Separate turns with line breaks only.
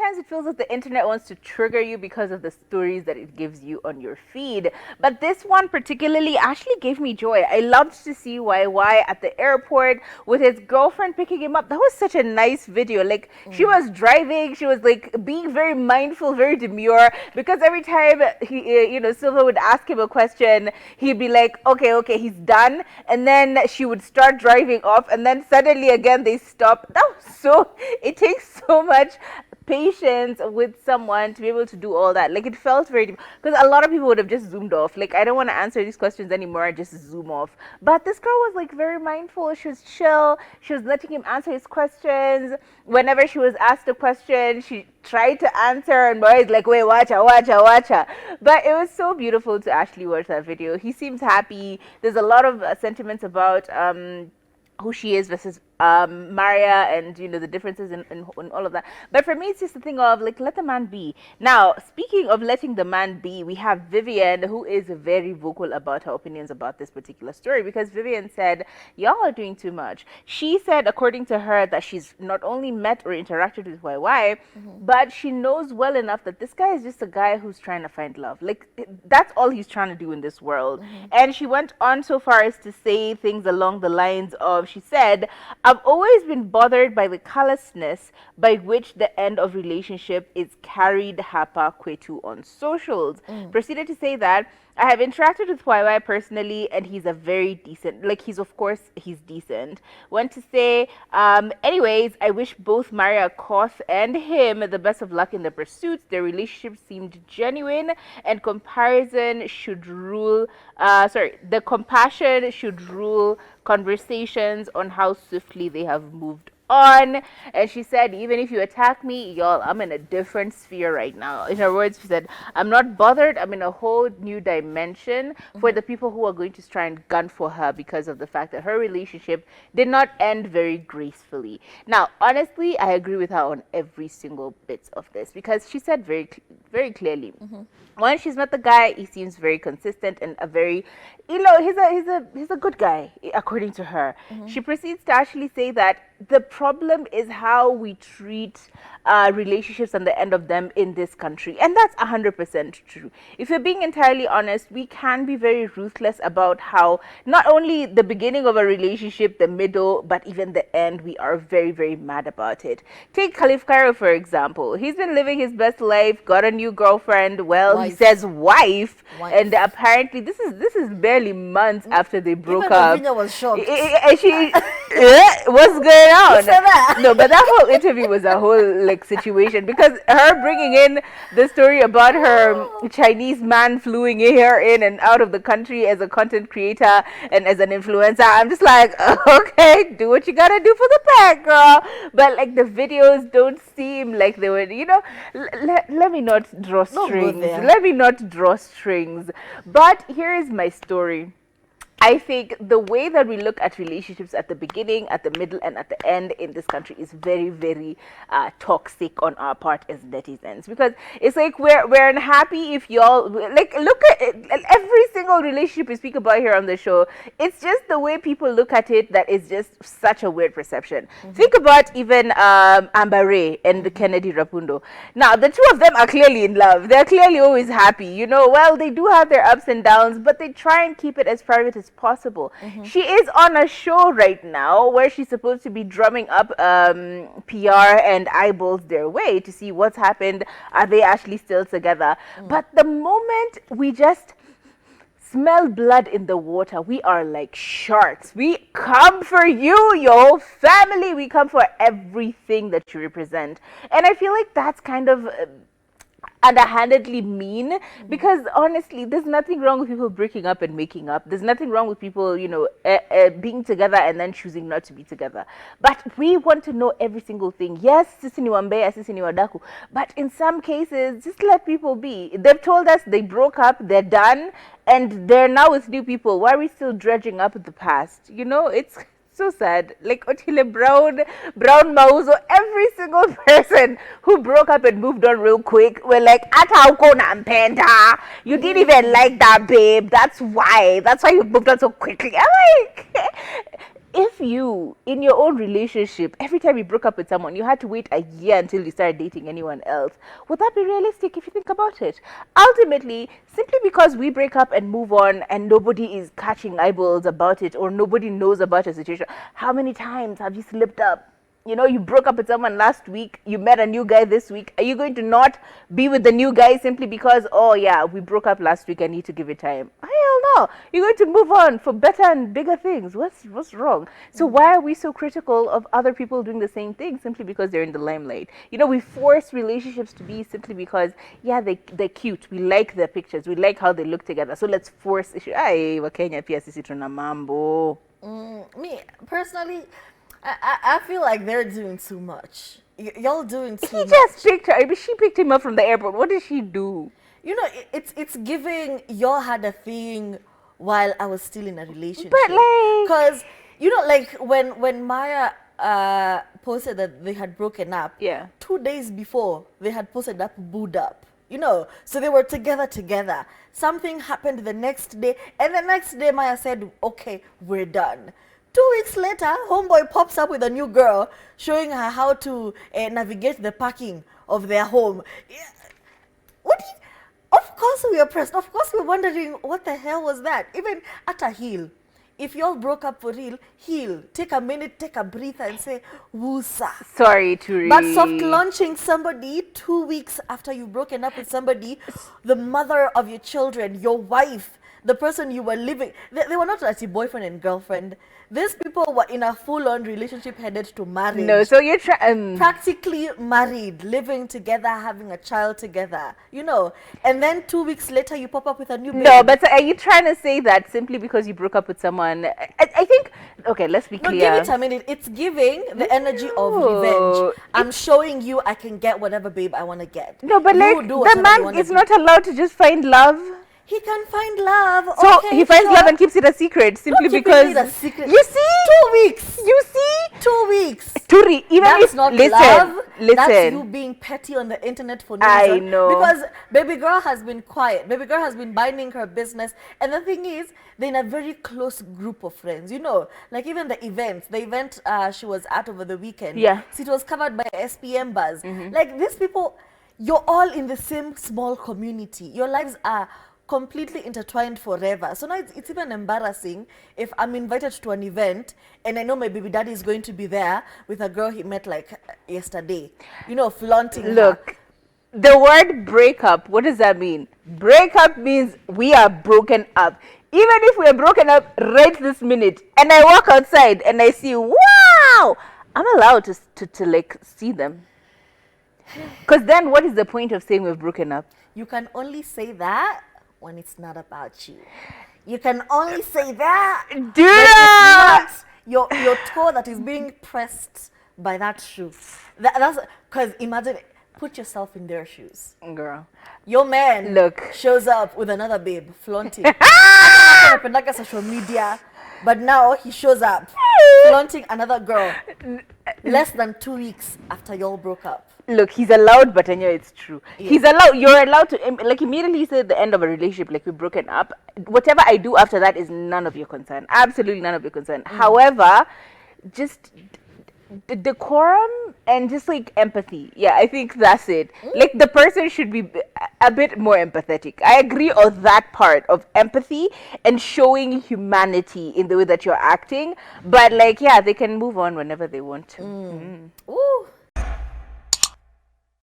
sometimes it feels like the internet wants to trigger you because of the stories that it gives you on your feed. But this one particularly actually gave me joy. I loved to see YY at the airport with his girlfriend picking him up. That was such a nice video. Like, she was driving, she was like being very mindful, very demure, because every time Silva would ask him a question, he'd be like, okay, he's done. And then she would start driving off, and then suddenly again they stop. That was so, it takes so much patience with someone to be able to do all that. Like, it felt very, because a lot of people would have just zoomed off. Like, I don't want to answer these questions anymore, I just zoom off. But this girl was like very mindful, she was chill, she was letting him answer his questions. Whenever she was asked a question, she tried to answer, and boys like, wait, watcha. But it was so beautiful to actually watch that video. He seems happy. There's a lot of sentiments about who she is versus Maria, and the differences in all of that. But for me, it's just the thing of like, let the man be. Now, speaking of letting the man be, we have Vivian, who is very vocal about her opinions about this particular story, because Vivian said, y'all are doing too much. She said, according to her, that she's not only met or interacted with YY, but she knows well enough that this guy is just a guy who's trying to find love. Like, that's all he's trying to do in this world. And she went on so far as to say things along the lines of, she said, I've always been bothered by the callousness by which the end of relationship is carried hapa kwetu on socials. Proceeded to say that, I have interacted with YY personally, and he's a very decent, like, he's decent. Went to say, anyways, I wish both Maria Koth and him the best of luck in their pursuits. Their relationship seemed genuine, and the compassion should rule conversations on how swiftly they have moved on. And she said, even if you attack me, y'all, I'm in a different sphere right now. In her words, she said, I'm not bothered, I'm in a whole new dimension for the people who are going to try and gun for her because of the fact that her relationship did not end very gracefully. Now, honestly, I agree with her on every single bit of this, because she said very very clearly, when she's met the guy, he seems very consistent and a very, he's a good guy, according to her. She proceeds to actually say that the problem is how we treat relationships and the end of them in this country. And that's 100% true. If you're being entirely honest, we can be very ruthless about how not only the beginning of a relationship, the middle, but even the end, we are very, very mad about it. Take Khalif Cairo, for example. He's been living his best life, got a new girlfriend. Well, he says wife. And apparently this is barely months after they broke up.
Vivian was shocked.
And she, what's going on? No, but that whole interview was a whole like situation, because her bringing in the story about her Chinese man fluing her in and out of the country as a content creator and as an influencer, I'm just like, okay, do what you gotta do for the pack, girl. But like, the videos don't seem like they were, let me not draw strings. Let me not draw strings. But here is my story. I think the way that we look at relationships at the beginning, at the middle, and at the end in this country is very, very toxic on our part as netizens, because it's like we're unhappy if y'all like look at it, every single relationship we speak about here on the show. It's just the way people look at it that is just such a weird perception. Think about even Amber Ray and Kennedy Rapundo. Now, the two of them are clearly in love. They're clearly always happy. Well, they do have their ups and downs, but they try and keep it as private as possible. She is on a show right now where she's supposed to be drumming up PR and eyeballs their way to see what's happened. Are they actually still together? But the moment we just smell blood in the water, we are like sharks. We come for you, your whole family. We come for everything that you represent. And I feel like that's kind of underhandedly mean, because honestly, there's nothing wrong with people breaking up and making up. There's nothing wrong with people, being together and then choosing not to be together. But we want to know every single thing. Yes, sisi ni wambea, sisi ni wadaku. But in some cases, just let people be. They've told us they broke up, they're done, and they're now with new people. Why are we still dredging up the past? It's so sad. Like Otile Brown Mauzo, every single person who broke up and moved on real quick were like, Penta, you didn't even like that, babe. That's why you moved on so quickly. I'm like, if you, in your own relationship, every time you broke up with someone, you had to wait a year until you started dating anyone else, would that be realistic if you think about it? Ultimately, simply because we break up and move on and nobody is catching eyeballs about it or nobody knows about a situation, how many times have you slipped up? You know, you broke up with someone last week, you met a new guy this week. Are you going to not be with the new guy simply because, oh yeah, we broke up last week, I need to give it time? Hell no. You're going to move on for better and bigger things. What's wrong? So why are we so critical of other people doing the same thing simply because they're in the limelight? You know, we force relationships to be simply because, yeah, they're cute. We like their pictures. We like how they look together. So let's force issue. Ay, Wakenya pia sisi tuna mambo.
Me, personally, I feel like they're doing too much. Y'all doing too much.
He just picked her. She picked him up from the airport. What did she do?
You know, it's giving y'all had a thing while I was still in a relationship.
But like,
because you know, like when Maya posted that they had broken up.
Yeah.
2 days before they had posted up booed up. You know, so they were together. Something happened the next day, and the next day Maya said, "Okay, we're done." 2 weeks later, homeboy pops up with a new girl, showing her how to navigate the parking of their home. What? Of course we are pressed. Of course we're wondering what the hell was that. Even at a heel, if y'all broke up for real, heal. Take a minute, take a breather, and say, "Woosa."
Sorry, Turi.
But soft launching somebody 2 weeks after you've broken up with somebody, the mother of your children, your wife, the person you were living, they were not actually boyfriend and girlfriend. These people were in a full-on relationship headed to marriage.
No, so you're trying
practically married, living together, having a child together, you know. And then 2 weeks later, you pop up with a new baby.
No, but are you trying to say that simply because you broke up with someone? I think, okay, let's be clear.
No, give it a minute. It's giving the energy of revenge. I'm showing you I can get whatever babe I want to get.
No, but like, the man is not allowed to just find love.
He can find love.
So
okay,
he finds
sure.
love and keeps it a secret simply because
it a secret.
You see,
2 weeks.
You see,
2 weeks.
Turi, even
That's
if
not
listen,
love.
listen.
That's you being petty on the internet for no
I
reason.
know,
because baby girl has been quiet. Baby girl has been minding her business, and the thing is, they're in a very close group of friends. You know, like even the event she was at over the weekend.
Yeah,
so it was covered by SPM Buzz. Like these people, you're all in the same small community. Your lives are completely intertwined forever. So now it's even embarrassing if I'm invited to an event and I know my baby daddy is going to be there with a girl he met like yesterday, you know, flaunting
Look, the word breakup, what does that mean? Breakup means we are broken up. Even if we are broken up right this minute and I walk outside and I see, wow, I'm allowed to like see them. Because then what is the point of saying we've broken up?
You can only say that when it's not about you. You can only say that your toe that is being pressed by that shoe. That's because imagine, put yourself in their shoes.
Girl,
your man shows up with another babe flaunting. Social media, but now he shows up flaunting another girl less than 2 weeks after y'all broke up.
Look, he's allowed, but I know it's true. Yeah. He's allowed, you're allowed to, like immediately say at the end of a relationship, like we've broken up, whatever I do after that is none of your concern. Absolutely none of your concern. However, just decorum and just like empathy. Yeah, I think that's it. Like the person should be a bit more empathetic. I agree on that part of empathy and showing humanity in the way that you're acting. But like, yeah, they can move on whenever they want to.
Ooh.